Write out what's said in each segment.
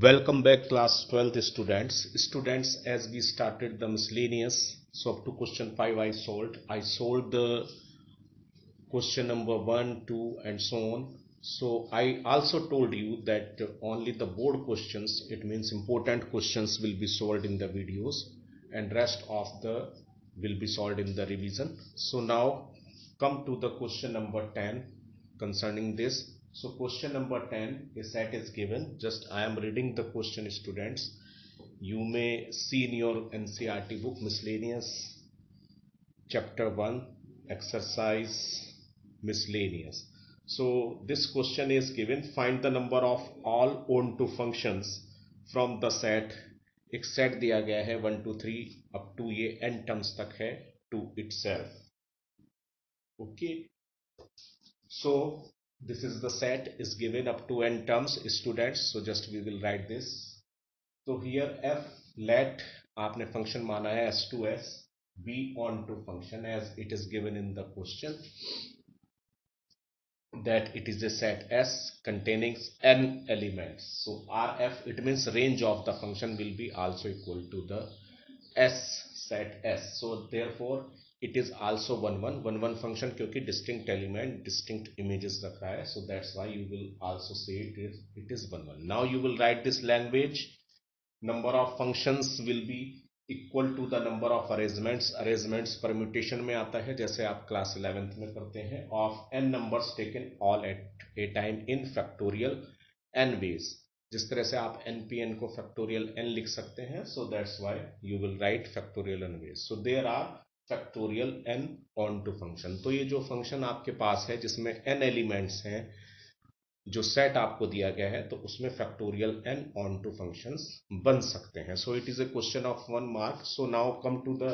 Welcome back class 12th students. As we started the miscellaneous, so up to question 5 I solved the question number 1 2 and so on. So I also told you that only the board questions, it means important questions, will be solved in the videos, and rest of the will be solved in the revision. So now come to the question number 10 concerning this. So question number 10 is that is given. Just I am reading the question, students. You may see in your NCERT book miscellaneous chapter 1 exercise miscellaneous. So this question is given, find the number of all onto functions from the set. एक set दिया गया है 1 2 3 up to ये n terms तक है to itself. Okay, so this is the set is given up to n terms, students. So just we will write this. So here f, let आपने function माना है s2s, be on to function as it is given in the question, that it is a set S containing n elements. So Rf, it means range of the function, will be also equal to the S set S. So therefore it is also 1 1 function, क्योंकि distinct element distinct images रखा है. So that's why you will also say it is 1 1. Now you will write this language. Number of functions will be equal to the number of arrangements. Arrangements permutation में आता है, जैसे आप class 11th में करते हैं, of n numbers taken all at a time in factorial n ways. जिस तरह से आप एन पी एन को फैक्टोरियल एन लिख सकते हैं, so that's why you will write factorial n ways. So there are factorial n on two function. तो ये जो फंक्शन आपके पास है जिसमें एन एलिमेंट्स हैं, जो सेट आपको दिया गया है, तो उसमें factorial n on two functions बन सकते हैं. So it is a question of 1 mark. So now come to the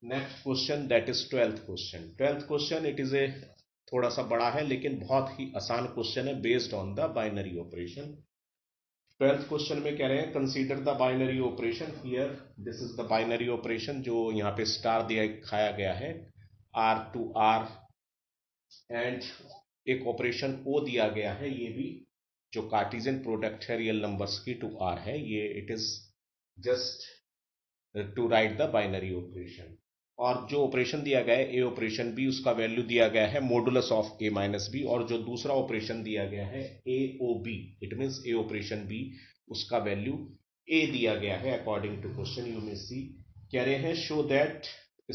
next question, that is 12th question. 12th question it is a थोड़ा सा बड़ा है, लेकिन बहुत ही आसान क्वेश्चन है, based on the binary operation. 12th question में कह रहे हैं consider the binary operation. Here this is the binary operation, जो यहाँ पे स्टार दिखाया गया है, आर टू आर, एंड एक ऑपरेशन ओ दिया गया है, ये भी जो कार्टेशियन प्रोडक्ट है रियल नंबर्स की टू आर है, ये it is just to write the binary operation. और जो ऑपरेशन दिया गया है ए ऑपरेशन बी, उसका वैल्यू दिया गया है modulus of A minus B. और जो दूसरा ऑपरेशन दिया गया है A O B, it means A operation B, उसका वैल्यू ए दिया गया है according to question. You may see कह रहे हैं show that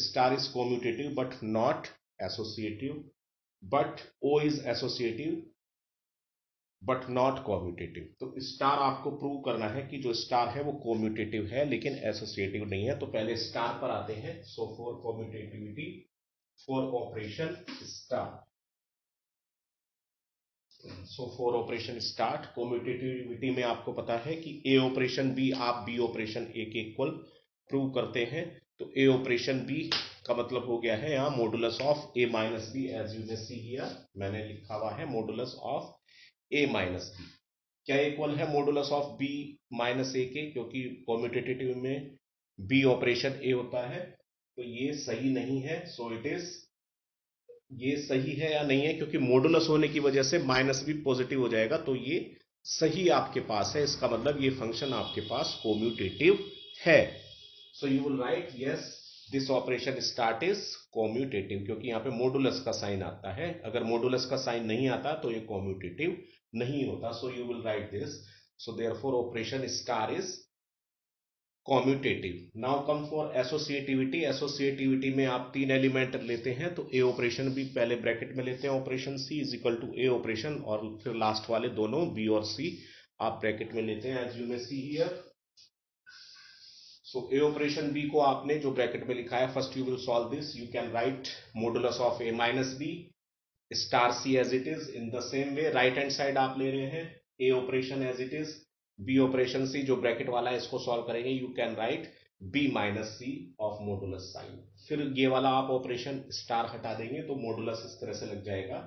star is commutative but not associative, but O is associative but not commutative. तो star आपको prove करना है कि जो स्टार है वो कॉम्यूटेटिव है लेकिन एसोसिएटिव नहीं है. तो पहले स्टार पर आते हैं. So for कॉम्यूटेटिविटी, for operation star, so for operation start, कॉम्यूटेटिविटी में आपको पता है कि ए ऑपरेशन बी आप बी ऑपरेशन ए के इक्वल प्रूव करते हैं. तो ए ऑपरेशन बी का मतलब हो गया है यहाँ modulus of A minus b, as you may see here मैंने लिखा हुआ है modulus of A minus b. क्या इक्वल है modulus of b minus a के, क्योंकि कॉम्यूटेटिव में बी ऑपरेशन ए होता है. तो ये सही नहीं है. सो इट इज, ये सही है या नहीं है, क्योंकि मॉडुलस होने की वजह से माइनस भी पॉजिटिव हो जाएगा, तो ये सही आपके पास है. इसका मतलब ये फंक्शन आपके पास कॉम्यूटेटिव है. So you will right yes, this operation start is commutative, क्योंकि यहाँ पे मॉडुलस का साइन आता है. अगर मॉडुलस का साइन नहीं आता तो ये कॉम्यूटेटिव नहीं होता. So you will right this. So therefore operation star is commutative. Now come for associativity. Associativity में आप तीन एलिमेंट लेते हैं, तो ए ऑपरेशन भी पहले ब्रैकेट में लेते हैं, operation C is equal to A operation, और फिर लास्ट वाले दोनों बी और सी आप ब्रैकेट में लेते हैं, as you may see here. So A operation B को आपने जो ब्रैकेट में लिखा है, first you will solve this. You can write modulus of A minus B star C as it is. In the same way right hand side आप ले रहे हैं A operation as it is, B operation C जो bracket वाला है इसको solve करेंगे. You can write B minus C of modulus sign. फिर ये वाला आप ऑपरेशन स्टार हटा देंगे तो मॉडुलस इस तरह से लग जाएगा,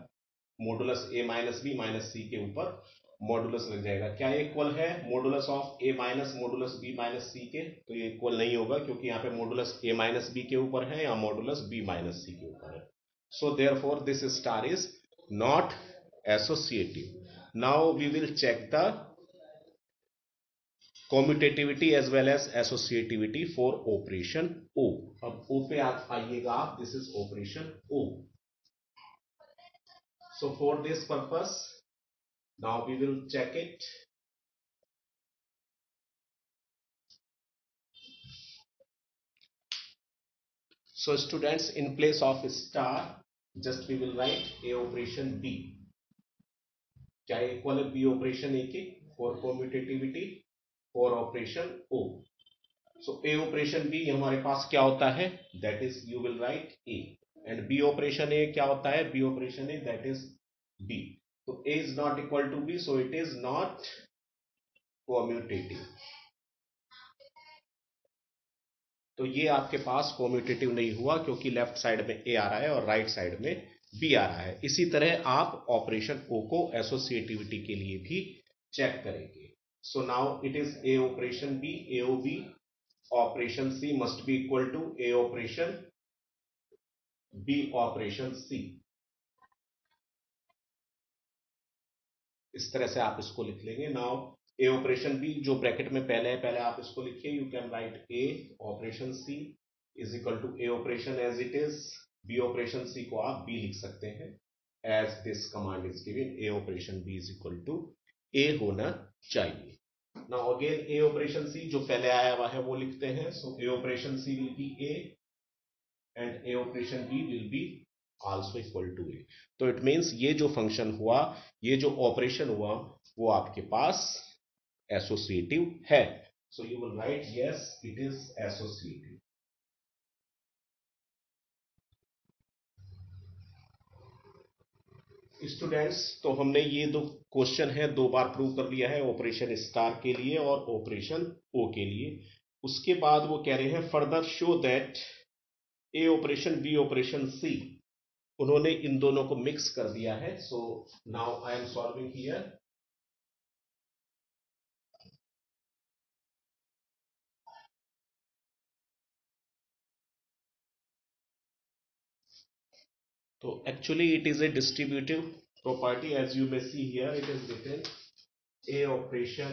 मॉडुलस ए माइनस बी माइनस सी के ऊपर मॉडुलस लग जाएगा. क्या इक्वल है modulus of A minus modulus B minus C के? तो ये इक्वल नहीं होगा, क्योंकि यहाँ पे मॉडुलस ए माइनस बी के ऊपर है या मॉडुलस बी माइनस सी के ऊपर है. So therefore this star is not associative. Now we will check the commutativity as well as associativity for operation O. अब ओ पे आइएगा आप, this is operation O. So for this purpose now we will check it. So students, in place of star, just we will write A operation B. क्या equal है B operation A के for कॉम्यूटेटिविटी for operation O. So A operation B हमारे पास क्या होता है, that is you will write A, and B operation A क्या होता है, B operation A that is B. तो A is not equal to B, so it is not commutative. तो ये आपके पास कॉम्यूटेटिव नहीं हुआ क्योंकि लेफ्ट साइड में ए आ रहा है और राइट साइड में बी आ रहा है। इसी तरह आप ऑपरेशन ओ को एसोसिएटिविटी के लिए भी चेक करेंगे। So now it is A operation B, A O B, operation C must be equal to A operation B operation C. इस तरह से आप इसको लिख लेंगे। नाउ ए ऑपरेशन बी जो ब्रैकेट में पहले है, पहले आप इसको लिखिए। You can write A operation C is equal to A operation as it is, B operation C को आप बी लिख सकते हैं as this command is given. A operation B is equal to A होना चाहिए। Now again A operation C जो पहले आया हुआ है वो लिखते हैं। So A operation C will be A and A operation B will be also equal to A. तो इट मीन्स ये जो फंक्शन हुआ, ये जो ऑपरेशन हुआ, वो आपके पास एसोसिएटिव है। So you will right yes it is associative. Students, तो हमने ये दो क्वेश्चन है दो बार प्रूव कर लिया है, ऑपरेशन स्टार के लिए और ऑपरेशन ओ के लिए। उसके बाद वो कह रहे हैं further show that A operation B operation C, उन्होंने इन दोनों को मिक्स कर दिया है। So now I am solving here. तो actually it is a distributive property, as you may see here it is written A operation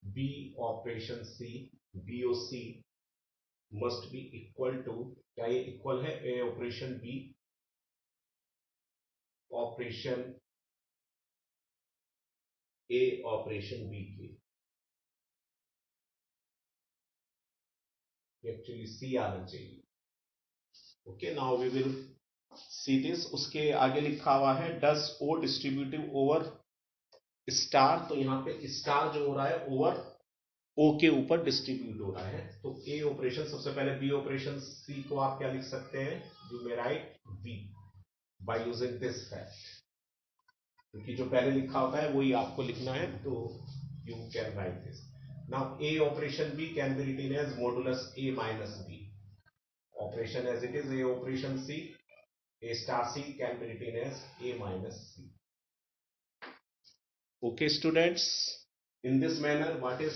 B operation C BOC must be equal to, क्या ये equal है A operation B operation A operation B के। Actually C आना चाहिए। Okay, now we will see this. उसके आगे लिखा हुआ है does o distributive over star, तो यहाँ पे स्टार जो हो रहा है ओवर ओ के ऊपर डिस्ट्रीब्यूट हो रहा है। तो ए ऑपरेशन, सबसे पहले बी ऑपरेशन सी को आप क्या लिख सकते हैं, you may write b by using this fact, क्योंकि जो पहले लिखा होता है वही आपको लिखना है। तो you can write this. Now A operation b can be written as modulus A minus b operation as it is. A operation c, a star c can be written as a minus c. Okay students, in this manner what is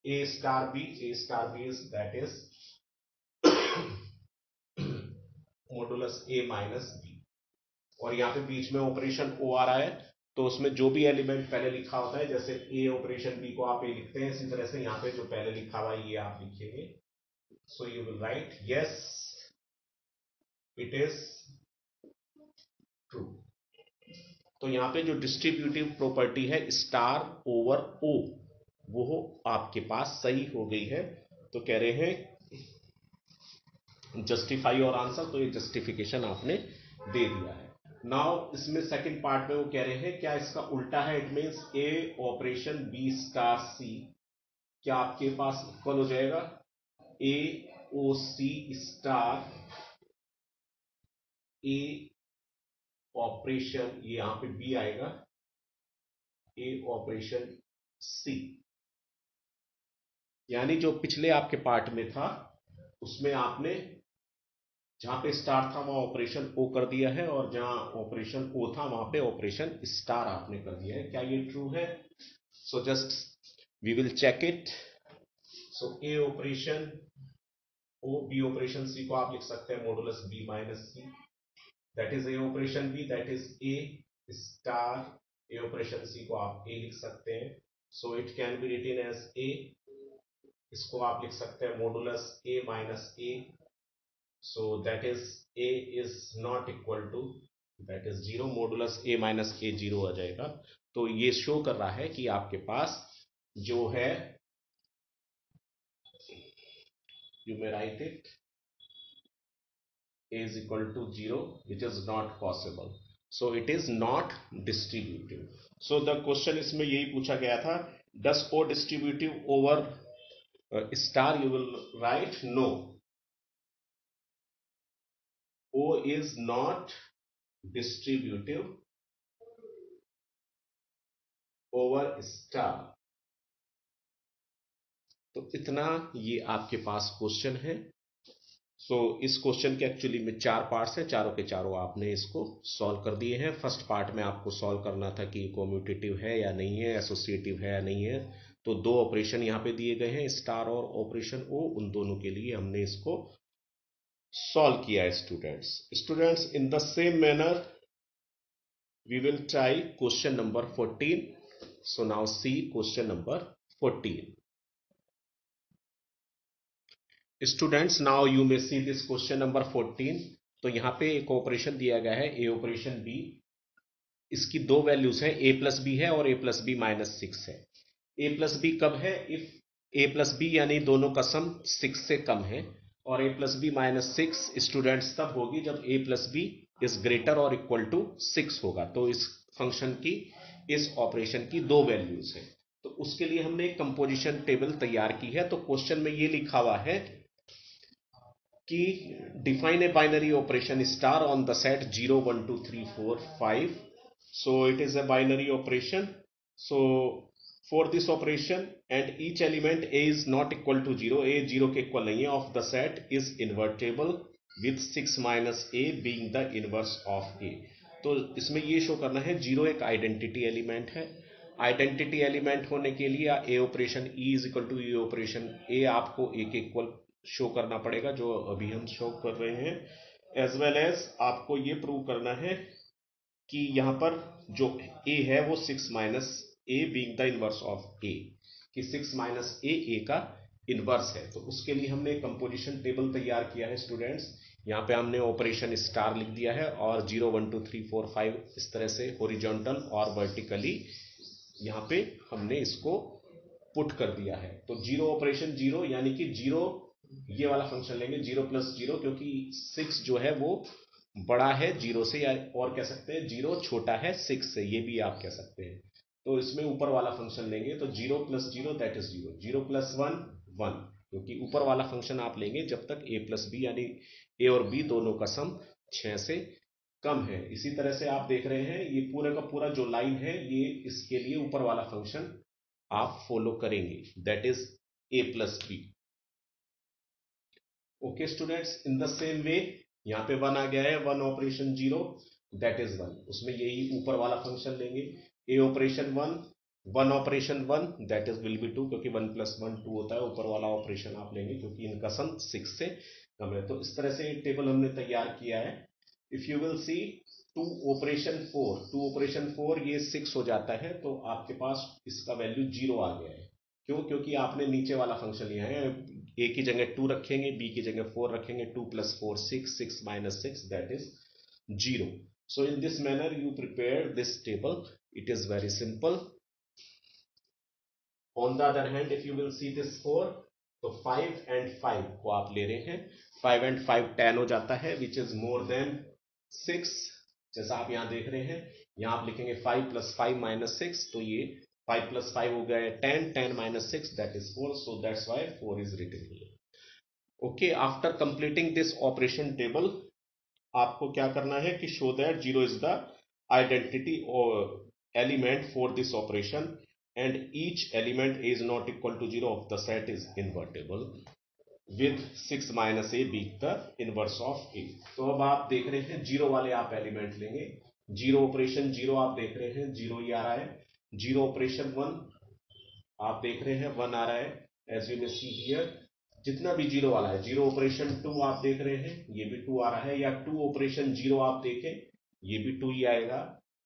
A star B? A star B is that is modulus A minus B, और यहाँ पे बीच में operation O आ रहा है, तो उसमें जो भी एलिमेंट पहले लिखा होता है, जैसे A ऑपरेशन B को आप A लिखते हैं, इसी तरह से यहाँ पे जो पहले लिखा हुआ है ये आप लिखेंगे। So you will right yes it is true. तो यहाँ पे जो डिस्ट्रीब्यूटिव प्रॉपर्टी है स्टार ओवर ओ, वो आपके पास सही हो गई है। तो कह रहे हैं जस्टिफाई और आंसर, तो ये जस्टिफिकेशन आपने दे दिया है। नाउ इसमें सेकंड पार्ट में वो कह रहे हैं क्या इसका उल्टा है, it means A operation B star C क्या आपके पास इक्वल हो जाएगा ए ओ सी स्टार ए ऑपरेशन, ये यहां पे बी आएगा ए ऑपरेशन सी। यानी जो पिछले आपके पार्ट में था उसमें आपने जहां पे स्टार था वहां ऑपरेशन ओ कर दिया है, और जहां ऑपरेशन ओ था वहां पे ऑपरेशन स्टार आपने कर दिया है। क्या ये ट्रू है? So just we will check it. So A operation O B operation C को आप लिख सकते हैं modulus B minus C, that is A operation B, that is A star A operation C को आप ए लिख सकते हैं so it can be written as A, इसको आप लिख सकते हैं modulus A minus A, so that is A is not equal to, that is zero, modulus A minus A zero आ जाएगा। तो ये शो कर रहा है कि आपके पास जो है, you may right it a is equal to 0, which is not possible, so it is not distributive। so the question इसमें यही पूछा गया था, does o distributive over star, you will write no, o is not distributive over star। तो इतना ये आपके पास question है। इस क्वेश्चन के एक्चुअली में 4 पार्ट्स हैं, चारों के चारों आपने इसको सॉल्व कर दिए हैं। फर्स्ट पार्ट में आपको सॉल्व करना था कि कॉम्यूटेटिव है या नहीं है, एसोसिएटिव है या नहीं है। तो 2 ऑपरेशन यहाँ पे दिए गए हैं, स्टार और ऑपरेशन ओ, उन दोनों के लिए हमने इसको सॉल्व किया है students. In the same manner we will try question number 14। So now see question number 14। Students now you may see this question number 14। तो यहाँ पे एक ऑपरेशन दिया गया है, ए ऑपरेशन बी। इसकी 2 वैल्यूज है, ए प्लस बी है और ए प्लस बी माइनस 6 है। ए प्लस बी कब है? इफ ए प्लस बी यानी दोनों का सम 6 से कम है, और ए प्लस बी माइनस 6 स्टूडेंट्स तब होगी जब ए प्लस बी इज ग्रेटर और इक्वल टू 6 होगा। तो इस फंक्शन की, इस ऑपरेशन की 2 वैल्यूज है। तो उसके लिए हमने एक कंपोजिशन टेबल तैयार की है। तो क्वेश्चन में ये लिखा हुआ है कि define a binary operation star on the set 0 1 2 3 4 5। so it is a binary operation। so for this operation and each element a is not equal to 0, a 0 के इक्वल नहीं है, of the set is invertible with 6 minus a being the inverse of a। तो इसमें ये show करना है 0 एक identity element है। आइडेंटिटी एलिमेंट होने के लिए A operation E is equal to A operation A आपको ए के इक्वल शो करना पड़ेगा, जो अभी हम शो कर रहे हैं। एज वेल एज आपको ये प्रूव करना है कि यहां पर जो ए है वो 6 minus A being the inverse of A, कि 6 माइनस ए का इनवर्स है। तो उसके लिए हमने कंपोजिशन टेबल तैयार किया है स्टूडेंट्स। यहाँ पे हमने ऑपरेशन स्टार लिख दिया है और 0 1 2 3 4 5 इस तरह से हॉरिजॉन्टल और वर्टिकली यहाँ पे हमने इसको पुट कर दिया है। तो 0 ऑपरेशन 0 यानी कि 0, ये वाला फंक्शन लेंगे 0 प्लस 0, क्योंकि 6 जो है वो बड़ा है 0 से, या और कह सकते हैं 0 छोटा है 6 से, ये भी आप कह सकते हैं। तो इसमें ऊपर वाला फंक्शन लेंगे, तो 0 प्लस 0 दैट इज 0, 0 प्लस 1 1, क्योंकि ऊपर वाला फंक्शन आप लेंगे जब तक a प्लस बी यानी a और b दोनों का सम 6 से कम है। इसी तरह से आप देख रहे हैं ये पूरा का पूरा जो लाइन है, ये इसके लिए ऊपर वाला फंक्शन आप फॉलो करेंगे, that is a plus b. Okay students, in the same way यहाँ पे 1 आ गया है, 1 ऑपरेशन 0 दैट इज 1, उसमें यही ऊपर वाला फंक्शन लेंगे। A operation 1, 1 operation 1 that is will be 2, क्योंकि 1 प्लस 1 2 होता है। ऊपर वाला ऑपरेशन आप लेंगे क्योंकि इनका सम 6 से कम है। तो इस तरह से टेबल हमने तैयार किया है। If you will see 2 operation 4, 2 operation 4 ये 6 हो जाता है, तो आपके पास इसका वैल्यू 0 आ गया है। क्यों? क्योंकि आपने नीचे वाला फंक्शन लिया है, ए की जगह 2 रखेंगे, बी की जगह 4 रखेंगे, 2 plus 4 6, 6 minus 6 that is 0। So in this manner you prepare this table, it is very simple. On the other hand if you will see this 4, तो 5 एंड 5 को आप ले रहे हैं, 5 एंड 5 10 हो जाता है, विच इज मोर देन 6, जैसा आप यहां देख रहे हैं। यहां आप लिखेंगे 5 प्लस 5 माइनस 6, तो ये 5 प्लस 5 हो गया है 10, 10 minus 6 that is 4, so that's why 4 is written here. Okay, after completing this operation table आपको क्या करना है कि show that 0 is the identity element for this operation and each element is not equal to 0 of the set is invertible with 6 minus a being the inverse of a। तो अब आप देख रहे हैं 0 वाले आप एलिमेंट लेंगे, 0 ऑपरेशन 0 आप देख रहे हैं 0 ही आ रहा है, 0 ऑपरेशन 1 आप देख रहे हैं 1 आ रहा है, as you may see here. जितना भी 0 वाला है, 0 ऑपरेशन 2 आप देख रहे हैं, ये भी 2 आ रहा है, या 2 ऑपरेशन 0 आप देखें, ये भी 2 ही आएगा।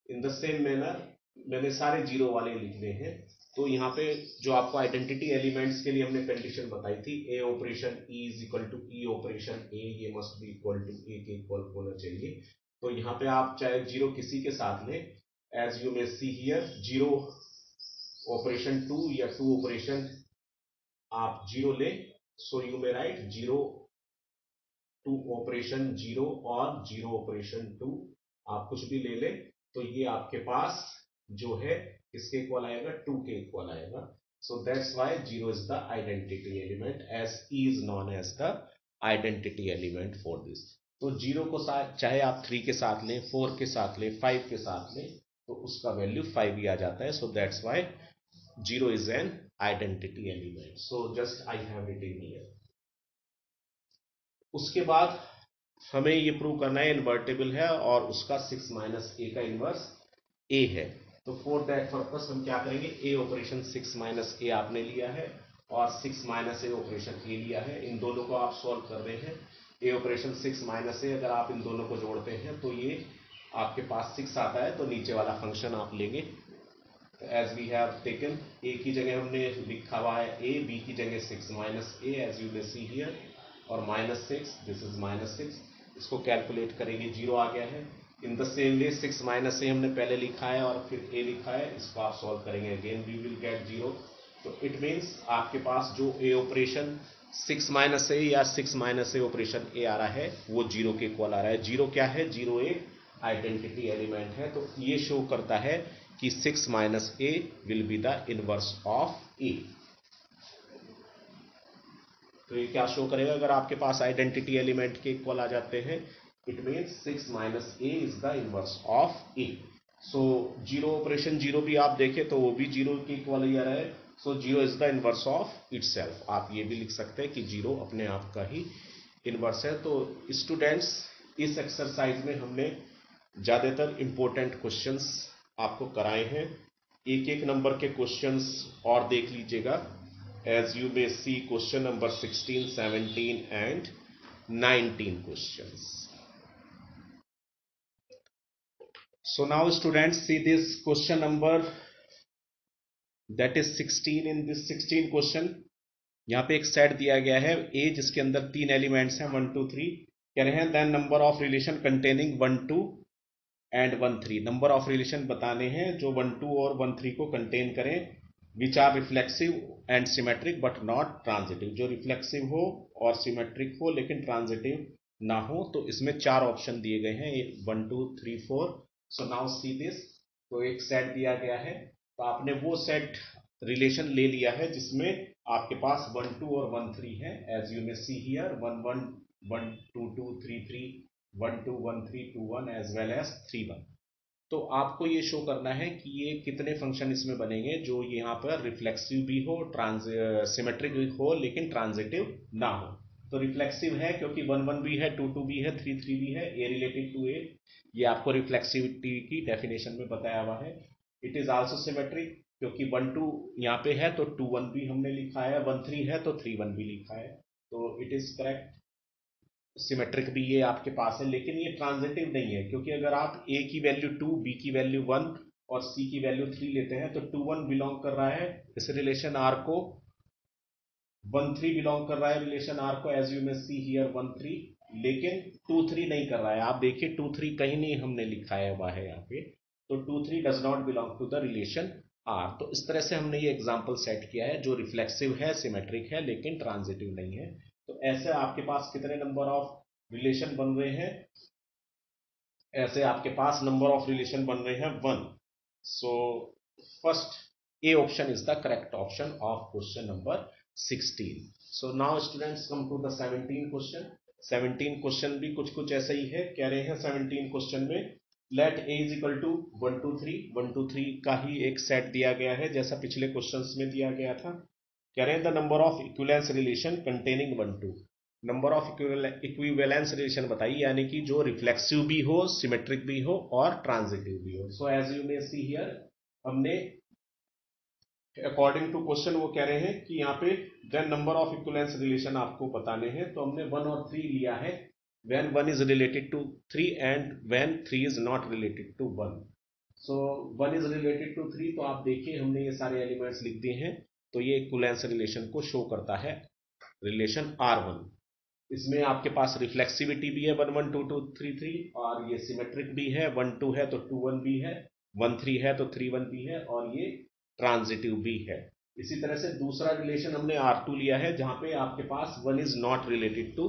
इन द सेम मैनर मैंने सारे 0 वाले लिख दिए हैं, तो यहाँ पे जो आपको आइडेंटिटी एलिमेंट्स के लिए हमने कंडीशन बताई थी, A operation E is equal to E operation A, ये must be equal to A के इक्वल होना चाहिए। तो यहाँ पे आप चाहे जीरो किसी के साथ लें, as you may see here, zero operation two या टू ऑपरेशन आप जीरो ले, so you may write zero two operation zero और जीरो ऑपरेशन टू, आप कुछ भी ले ले, तो ये आपके पास जो है इसके इक्वल आएगा, टू के इक्वल आएगा। So that's why zero is the identity element, as e is known as the identity element for this. तो जीरो को चाहे आप 3 के साथ लें, 4 के साथ लें, 5 के साथ लें, तो उसका वैल्यू 5 ही आ जाता है। So that's why zero is an identity element. So just I have written here. उसके बाद हमें ये प्रूव करना है इन्वर्टेबल है और उसका 6 माइनस ए का इनवर्स ए है। तो फॉर दैट पर्पस हम क्या करेंगे, ए ऑपरेशन 6 माइनस ए आपने लिया है और 6 माइनस ए ऑपरेशन ए लिया है, इन दोनों को आप सॉल्व कर रहे हैं। ए ऑपरेशन 6 माइनस ए, अगर आप इन दोनों को जोड़ते हैं तो ये आपके पास 6 आता है, तो नीचे वाला फंक्शन आप लेंगे। एज वी हैव टेकन, ए की जगह हमने लिखा हुआ है ए, बी की जगह 6 minus a as you may see here, और -6, दिस इज -6, इसको कैलकुलेट करेंगे, जीरो आ गया है। In the same way 6 minus A हमने पहले लिखा है और फिर ए लिखा है, इसको आप सॉल्व करेंगे, again we will get zero. तो इट मीन्स आपके पास जो ए ऑपरेशन 6 माइनस ए या 6 माइनस ए ऑपरेशन ए आ रहा है वो जीरो के इक्वल आ रहा है। जीरो क्या है, जीरो एक आइडेंटिटी एलिमेंट है, तो ये शो करता है कि 6 minus A will be the inverse of A. तो ये क्या शो करेगा, अगर आपके पास आइडेंटिटी एलिमेंट के इक्वल आ जाते हैं, it means 6 minus A is the inverse of A. So zero operation zero भी आप देखें तो वो भी जीरो के इक्वल ही आ रहा है। So zero is the inverse of itself. आप ये भी लिख सकते हैं कि जीरो अपने आप का ही इनवर्स है। तो स्टूडेंट्स, इस एक्सरसाइज में हमने ज्यादातर इंपॉर्टेंट क्वेश्चंस आपको कराए हैं। एक एक नंबर के क्वेश्चंस और देख लीजिएगा, as you may see question number 16, 17 and 19 questions. So now students, see this question number, that is 16. in this 16 question, यहाँ पे एक सेट दिया गया है A जिसके अंदर 3 एलिमेंट्स हैं 1 2 3, कह रहे हैं then number of relation containing 1 2 and 1 3। Number of relation बताने हैं जो 1 2 और 1 3 को कंटेन करें, which are reflexive and symmetric but not transitive, जो रिफ्लेक्सिव हो और सिमेट्रिक हो लेकिन ट्रांजिटिव ना हो। तो इसमें 4 ऑप्शन दिए गए हैं, 1 2 3 4। सो नाउ सी दिस, तो एक सेट दिया गया है, तो आपने वो सेट रिलेशन ले लिया है जिसमें आपके पास 1 2 और 1 3 है, as you may see here 1 1 1 2 2 3 3 1 2 1 3 2 1 as well as 3 1। तो आपको ये शो करना है कि ये कितने फंक्शन इसमें बनेंगे जो यहाँ पर रिफ्लेक्सिव भी हो, सिमेट्रिक भी हो लेकिन ट्रांजिटिव ना हो। तो रिफ्लेक्सिव है क्योंकि 1 1 भी है, 2 2 भी है, 3 3 भी है, ए रिलेटेड टू ए, ये आपको रिफ्लेक्सिविटी की डेफिनेशन में बताया हुआ है। इट इज आल्सो सिमेट्रिक क्योंकि 1 2 यहाँ पे है तो 2 1 भी हमने लिखा है, 1 3 है तो 3 1 भी लिखा है, तो इट इज करेक्ट। सिमेट्रिक भी ये आपके पास है, लेकिन ये ट्रांजिटिव नहीं है क्योंकि अगर आप ए की वैल्यू 2, बी की वैल्यू 1 और सी की वैल्यू 3 लेते हैं तो 2 1 बिलोंग कर रहा है इस रिलेशन आर को, 1 3 बिलोंग कर रहा है रिलेशन आर को, as you may see here 1 3, लेकिन 2 3 नहीं कर रहा है। आप देखिए 2 3 कहीं नहीं हमने लिखाया हुआ है यहाँ पे, तो 2 3 does not belong to the relation R. तो इस तरह से हमने ये एग्जाम्पल सेट किया है जो रिफ्लेक्सिव है, सिमेट्रिक है लेकिन ट्रांजिटिव नहीं है। तो ऐसे आपके पास कितने नंबर ऑफ रिलेशन बन रहे हैं, ऐसे आपके पास नंबर ऑफ रिलेशन बन रहे हैं 1। So first a option is the correct option of question number 16। So now students come to the 17 question. 17 question भी कुछ कुछ ऐसा ही है, कह रहे हैं 17 क्वेश्चन में let a is equal to 1 2 3, 1 2 3 का ही एक सेट दिया गया है जैसा पिछले क्वेश्चंस में दिया गया था। कह रहे हैं the number of equivalence relation containing 1 2, number of equivalence relation बताइए, यानी कि जो रिफ्लेक्सिव भी हो, सिमेट्रिक भी हो और ट्रांजिटिव भी हो। So as you may see here, हमने अकॉर्डिंग टू क्वेश्चन वो कह रहे हैं कि यहाँ पे then number of equivalence relation आपको बताने हैं, तो हमने 1 और 3 लिया है, when 1 is related to 3 and when 3 is not related to 1। So 1 is related to 3, तो आप देखिए हमने ये सारे एलिमेंट्स लिख दिए हैं, तो ये इक्विवेलेंस रिलेशन को शो करता है, रिलेशन R1। इसमें आपके पास रिफ्लेक्सिविटी भी है 1 1 2 2 3 3, और ये सिमेट्रिक भी है, 1 2 है तो 2 1 भी है, 1 3 है तो 3 1 भी है, और ये ट्रांजिटिव भी है। इसी तरह से दूसरा रिलेशन हमने R2 लिया है, जहां पे आपके पास 1 इज नॉट रिलेटेड टू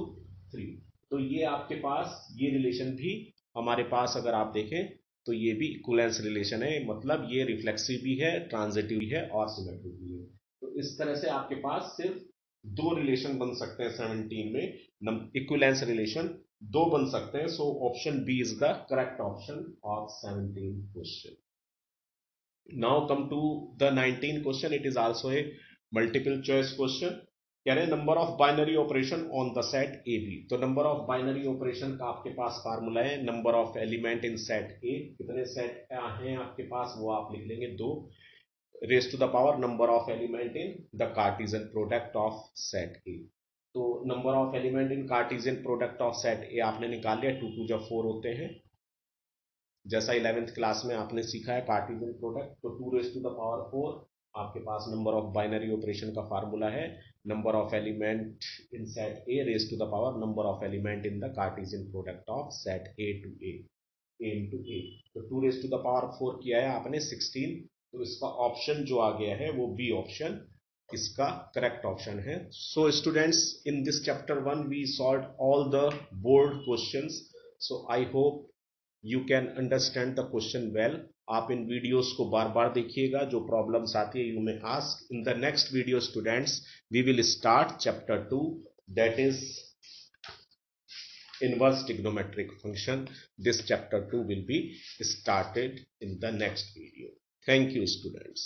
3, तो ये आपके पास ये रिलेशन भी हमारे पास अगर आप देखें तो ये भी इक्विवेलेंस रिलेशन है, मतलब ये रिफ्लेक्सिव भी है, ट्रांजिटिव भी है और सिमेट्रिक भी है। तो इस तरह से आपके पास सिर्फ दो रिलेशन बन सकते हैं 17 में, इक्विवेलेंस रिलेशन दो बन सकते हैं। सो option b is the correct option of 17 question. Now come to the 19th question. It is also a multiple choice question. कह रहे हैं number of binary operation on the set A B. तो number of binary operation का आपके पास formula है number of element in set A. कितने set हैं आपके पास वो आप लिख लेंगे 2, raise to the power number of element in the Cartesian product of set A. तो number of element in Cartesian product of set A आपने निकाल लिया, 2 2 जब 4 होते हैं, जैसा 11th क्लास में आपने सीखा है कार्टेशियन प्रोडक्ट। तो 2 रेज टू द पावर 4 आपके पास नंबर ऑफ बाइनरी ऑपरेशन का फार्मूला है number of element in set A raise to the power number of element in the Cartesian product of set A to A into A. तो 2 raise to the power 4 किया है आपने 16, तो इसका option जो आ गया है वो बी ऑप्शन इसका करेक्ट ऑप्शन है। So students, in this chapter 1 we solve all the board questions. So I hope you can understand the question well. आप इन वीडियोस को बार बार देखिएगा, जो प्रॉब्लम्स आती है you may ask in the next video. Students, we will start chapter 2, that is inverse trigonometric function. This chapter 2 will be started in the next video. Thank you, students.